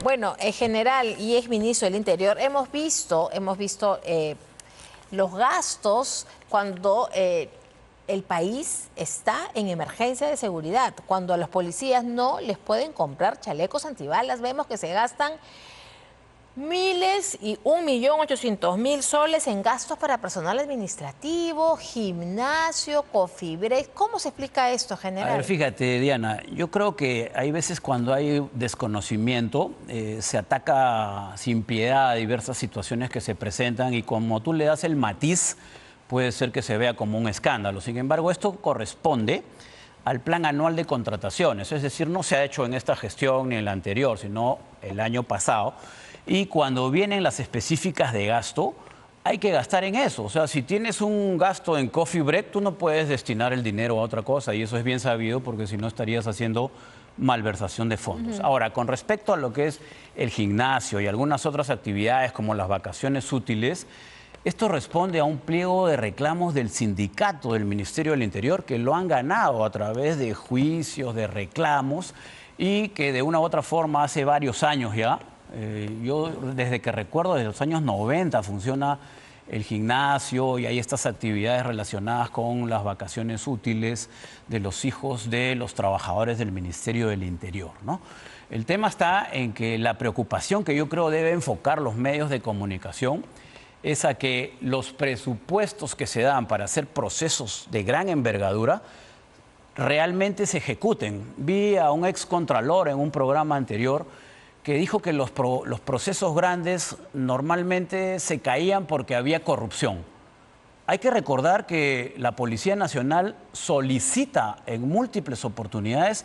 Bueno, en general y exministro del Interior, hemos visto los gastos cuando el país está en emergencia de seguridad, cuando a los policías no les pueden comprar chalecos antibalas. Vemos que se gastan miles y 1.800.000 soles en gastos para personal administrativo, gimnasio, coffee break. ¿Cómo se explica esto, general? A ver, fíjate, Diana, yo creo que hay veces cuando hay desconocimiento, se ataca sin piedad a diversas situaciones que se presentan y como tú le das el matiz, puede ser que se vea como un escándalo. Sin embargo, esto corresponde al plan anual de contrataciones, es decir, no se ha hecho en esta gestión ni en la anterior, sino el año pasado. Y cuando vienen las específicas de gasto, hay que gastar en eso. O sea, si tienes un gasto en coffee break, tú no puedes destinar el dinero a otra cosa. Y eso es bien sabido porque si no estarías haciendo malversación de fondos. Ahora, con respecto a lo que es el gimnasio y algunas otras actividades como las vacaciones útiles, esto responde a un pliego de reclamos del sindicato del Ministerio del Interior que lo han ganado a través de juicios, de reclamos y que de una u otra forma hace varios años ya. Yo desde que recuerdo, desde los años 90 funciona el gimnasio y hay estas actividades relacionadas con las vacaciones útiles de los hijos de los trabajadores del Ministerio del Interior, ¿no? El tema está en que la preocupación que yo creo debe enfocar los medios de comunicación es a que los presupuestos que se dan para hacer procesos de gran envergadura realmente se ejecuten. Vi a un excontralor en un programa anterior que dijo que los procesos grandes normalmente se caían porque había corrupción. Hay que recordar que la Policía Nacional solicita en múltiples oportunidades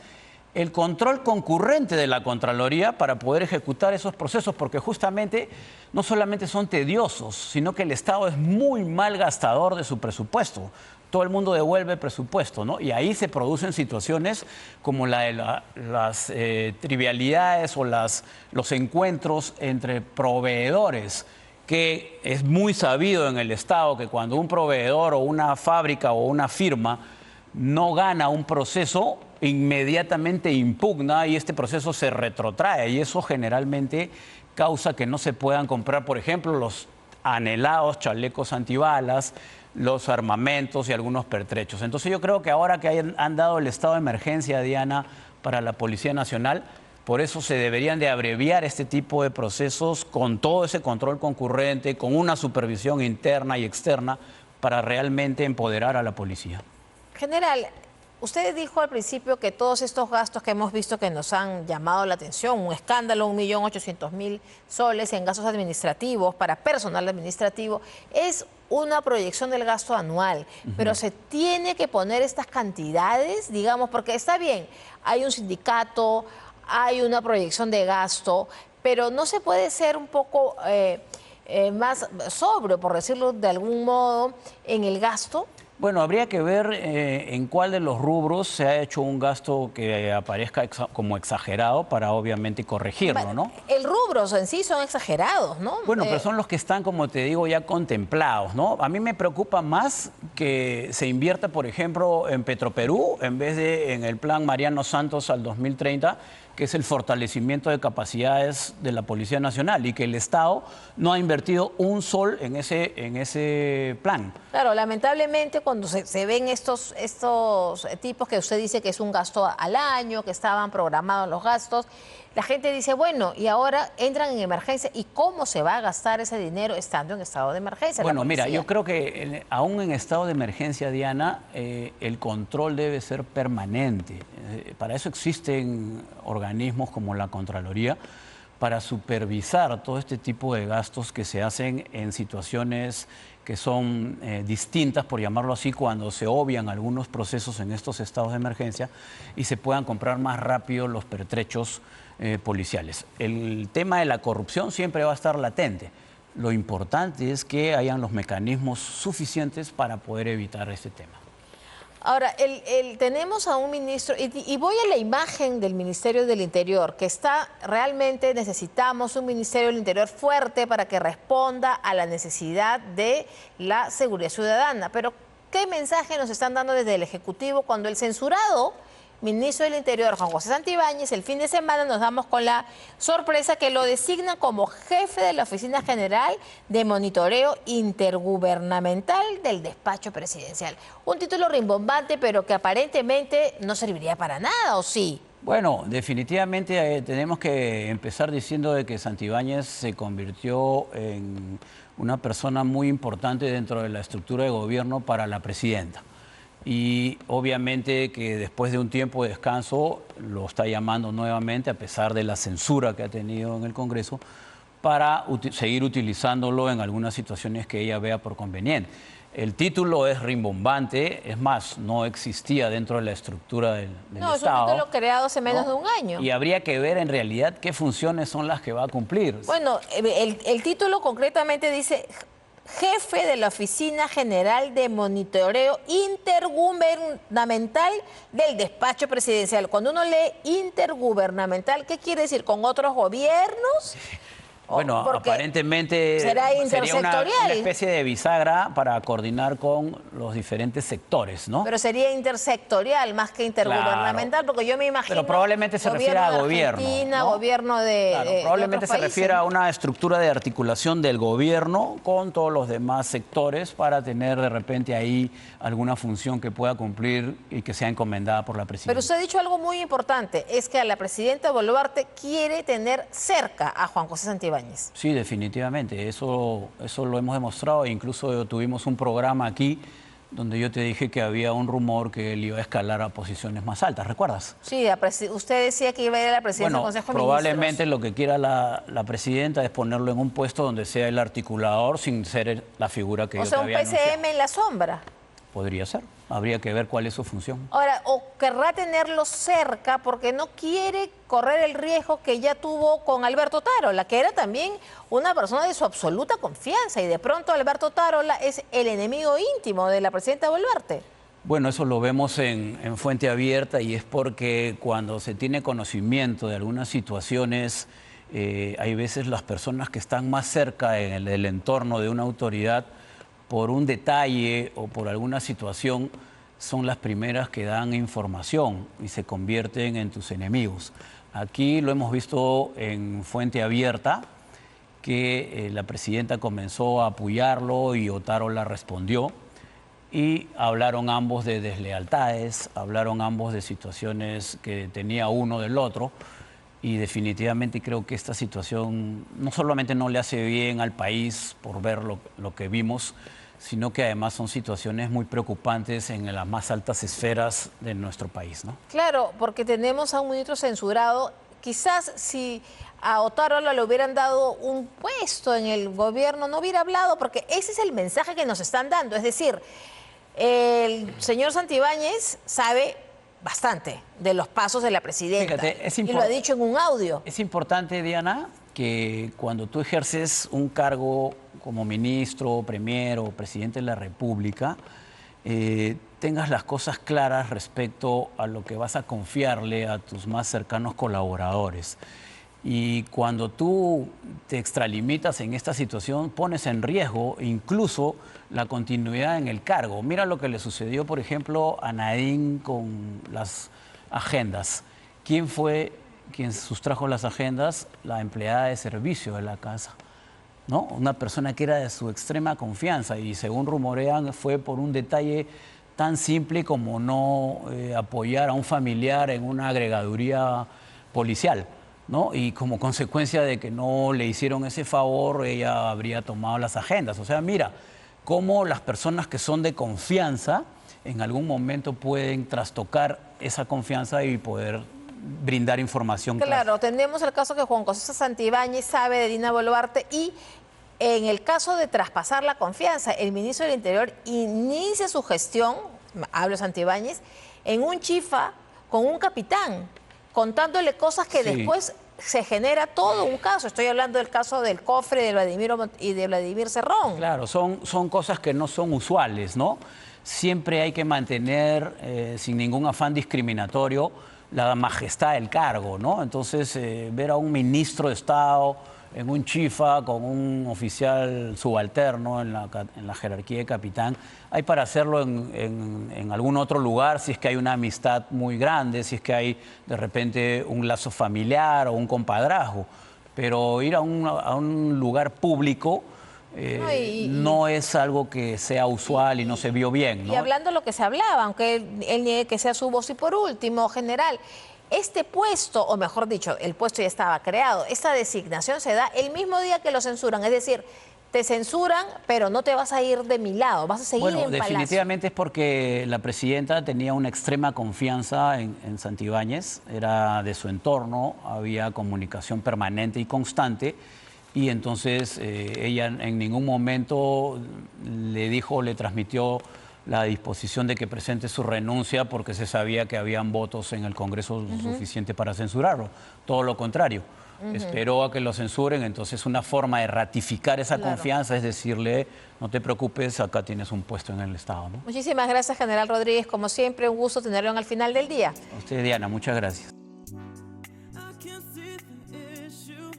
el control concurrente de la Contraloría para poder ejecutar esos procesos, porque justamente no solamente son tediosos, sino que el Estado es muy mal gastador de su presupuesto. Todo el mundo devuelve presupuesto, ¿no? Y ahí se producen situaciones como la de las trivialidades o los encuentros entre proveedores, que es muy sabido en el Estado que cuando un proveedor o una fábrica o una firma no gana un proceso, inmediatamente impugna y este proceso se retrotrae y eso generalmente causa que no se puedan comprar, por ejemplo, los anhelados chalecos antibalas, los armamentos y algunos pertrechos. Entonces yo creo que ahora que han dado el estado de emergencia, Diana, para la Policía Nacional, por eso se deberían de abreviar este tipo de procesos con todo ese control concurrente, con una supervisión interna y externa para realmente empoderar a la policía. General, usted dijo al principio que todos estos gastos que hemos visto que nos han llamado la atención, un escándalo, 1.800.000 soles en gastos administrativos para personal administrativo, es una proyección del gasto anual, pero se tiene que poner estas cantidades, digamos, porque está bien, hay un sindicato, hay una proyección de gasto, pero no se puede ser un poco más sobrio, por decirlo de algún modo, en el gasto. Bueno, habría que ver en cuál de los rubros se ha hecho un gasto que aparezca como exagerado para obviamente corregirlo, ¿no? El rubros en sí son exagerados, ¿no? Bueno, pero son los que están, como te digo, ya contemplados, ¿no? A mí me preocupa más que se invierta, por ejemplo, en Petroperú en vez de en el plan Mariano Santos al 2030, que es el fortalecimiento de capacidades de la Policía Nacional y que el Estado no ha invertido un sol en ese plan. Claro, lamentablemente cuando se ven estos tipos que usted dice que es un gasto al año, que estaban programados los gastos, la gente dice, bueno, y ahora entran en emergencia, ¿y cómo se va a gastar ese dinero estando en estado de emergencia? Bueno, mira, yo creo que aún en estado de emergencia, Diana, el control debe ser permanente. Para eso existen organismos como la Contraloría, para supervisar todo este tipo de gastos que se hacen en situaciones que son distintas, por llamarlo así, cuando se obvian algunos procesos en estos estados de emergencia y se puedan comprar más rápido los pertrechos policiales. El tema de la corrupción siempre va a estar latente. Lo importante es que hayan los mecanismos suficientes para poder evitar este tema. Ahora, tenemos a un ministro, y voy a la imagen del Ministerio del Interior, que realmente necesitamos un Ministerio del Interior fuerte para que responda a la necesidad de la seguridad ciudadana. Pero, ¿qué mensaje nos están dando desde el Ejecutivo cuando el censurado ministro del Interior, Juan José Santibáñez, el fin de semana nos damos con la sorpresa que lo designan como jefe de la Oficina General de Monitoreo Intergubernamental del Despacho Presidencial. Un título rimbombante, pero que aparentemente no serviría para nada, ¿o sí? Bueno, definitivamente tenemos que empezar diciendo de que Santibáñez se convirtió en una persona muy importante dentro de la estructura de gobierno para la presidenta. Y obviamente que después de un tiempo de descanso lo está llamando nuevamente, a pesar de la censura que ha tenido en el Congreso, para seguir utilizándolo en algunas situaciones que ella vea por conveniente. El título es rimbombante, es más, no existía dentro de la estructura del No, es Estado. un título creado hace menos ¿no? de un año. Y habría que ver en realidad qué funciones son las que va a cumplir. Bueno, el título concretamente dice Jefe de la Oficina General de Monitoreo Intergubernamental del Despacho Presidencial. Cuando uno lee intergubernamental, ¿qué quiere decir? ¿Con otros gobiernos? Bueno, Porque aparentemente será sería intersectorial. una especie de bisagra para coordinar con los diferentes sectores, ¿no? Pero sería intersectorial más que intergubernamental, porque yo me imagino... Pero probablemente se refiere a gobierno, Argentina, ¿no? gobierno de Claro, de probablemente otros se refiere países, a una estructura de articulación del gobierno con todos los demás sectores para tener de repente ahí alguna función que pueda cumplir y que sea encomendada por la presidenta. Pero usted ha dicho algo muy importante, es que a la presidenta Boluarte quiere tener cerca a Juan José Santibáñez. Sí, definitivamente, eso lo hemos demostrado, e incluso tuvimos un programa aquí donde yo te dije que había un rumor que él iba a escalar a posiciones más altas, ¿recuerdas? Sí, usted decía que iba a ir a la presidencia del Consejo de probablemente Ministros. lo que quiera la presidenta es ponerlo en un puesto donde sea el articulador sin ser la figura que O yo sea, te un había PCM anunciado. en la sombra. Podría ser, habría que ver cuál es su función. Ahora, o querrá tenerlo cerca porque no quiere correr el riesgo que ya tuvo con Alberto Tarola, que era también una persona de su absoluta confianza, y de pronto Alberto Tarola es el enemigo íntimo de la presidenta Boluarte. Bueno, eso lo vemos en fuente abierta, y es porque cuando se tiene conocimiento de algunas situaciones, hay veces las personas que están más cerca en el entorno de una autoridad, por un detalle o por alguna situación, son las primeras que dan información y se convierten en tus enemigos. Aquí lo hemos visto en fuente abierta, que la presidenta comenzó a apoyarlo y Otárola respondió, y hablaron ambos de deslealtades, hablaron ambos de situaciones que tenía uno del otro, y definitivamente creo que esta situación no solamente no le hace bien al país por ver lo que vimos, sino que además son situaciones muy preocupantes en las más altas esferas de nuestro país, ¿no? Claro, porque tenemos a un ministro censurado. Quizás si a Otárola le hubieran dado un puesto en el gobierno, no hubiera hablado, porque ese es el mensaje que nos están dando. Es decir, el señor Santibáñez sabe bastante de los pasos de la presidenta. Fíjate, y lo ha dicho en un audio. Es importante, Diana, que cuando tú ejerces un cargo como ministro, premier o presidente de la República, tengas las cosas claras respecto a lo que vas a confiarle a tus más cercanos colaboradores. Y cuando tú te extralimitas en esta situación, pones en riesgo incluso la continuidad en el cargo. Mira lo que le sucedió, por ejemplo, a Nadine con las agendas. ¿Quién fue quien sustrajo las agendas? La empleada de servicio de la casa, ¿no? Una persona que era de su extrema confianza, y según rumorean fue por un detalle tan simple como no apoyar a un familiar en una agregaduría policial, ¿no? Y como consecuencia de que no le hicieron ese favor, ella habría tomado las agendas. O sea, mira cómo las personas que son de confianza en algún momento pueden trastocar esa confianza y poder brindar información clara. Claro, tenemos el caso que Juan José Santibáñez sabe de Dina Boluarte, y en el caso de traspasar la confianza, el ministro del Interior inicia su gestión, hablo de Santibáñez, en un chifa con un capitán, contándole cosas que Sí. después se genera todo un caso. Estoy hablando del caso del cofre de Vladimir Cerrón. Claro, son cosas que no son usuales, ¿no? Siempre hay que mantener, sin ningún afán discriminatorio, la majestad del cargo, ¿no? Entonces, ver a un ministro de Estado en un chifa con un oficial subalterno en la jerarquía de capitán. Hay para hacerlo en algún otro lugar, si es que hay una amistad muy grande, si es que hay de repente un lazo familiar o un compadrazgo. Pero ir a un lugar público No, no es algo que sea usual y no se vio bien, y ¿no? hablando de lo que se hablaba, aunque él niegue que sea su voz, y por último, general, este puesto, o mejor dicho, el puesto ya estaba creado, esta designación se da el mismo día que lo censuran, es decir, te censuran, pero no te vas a ir de mi lado, vas a seguir Bueno, en Palacio. definitivamente es porque la presidenta tenía una extrema confianza en Santibáñez, era de su entorno, había comunicación permanente y constante, y entonces ella en ningún momento le dijo o le transmitió la disposición de que presente su renuncia porque se sabía que habían votos en el Congreso suficiente para censurarlo. Todo lo contrario. Esperó a que lo censuren, entonces una forma de ratificar esa Claro. confianza es decirle, no te preocupes, acá tienes un puesto en el Estado, ¿no? Muchísimas gracias, general Rodríguez. Como siempre, un gusto tenerlo al final del día. A usted, Diana, muchas gracias. I can't see the issue.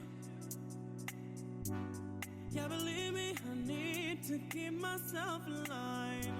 Yeah, believe me, I need to keep myself alive.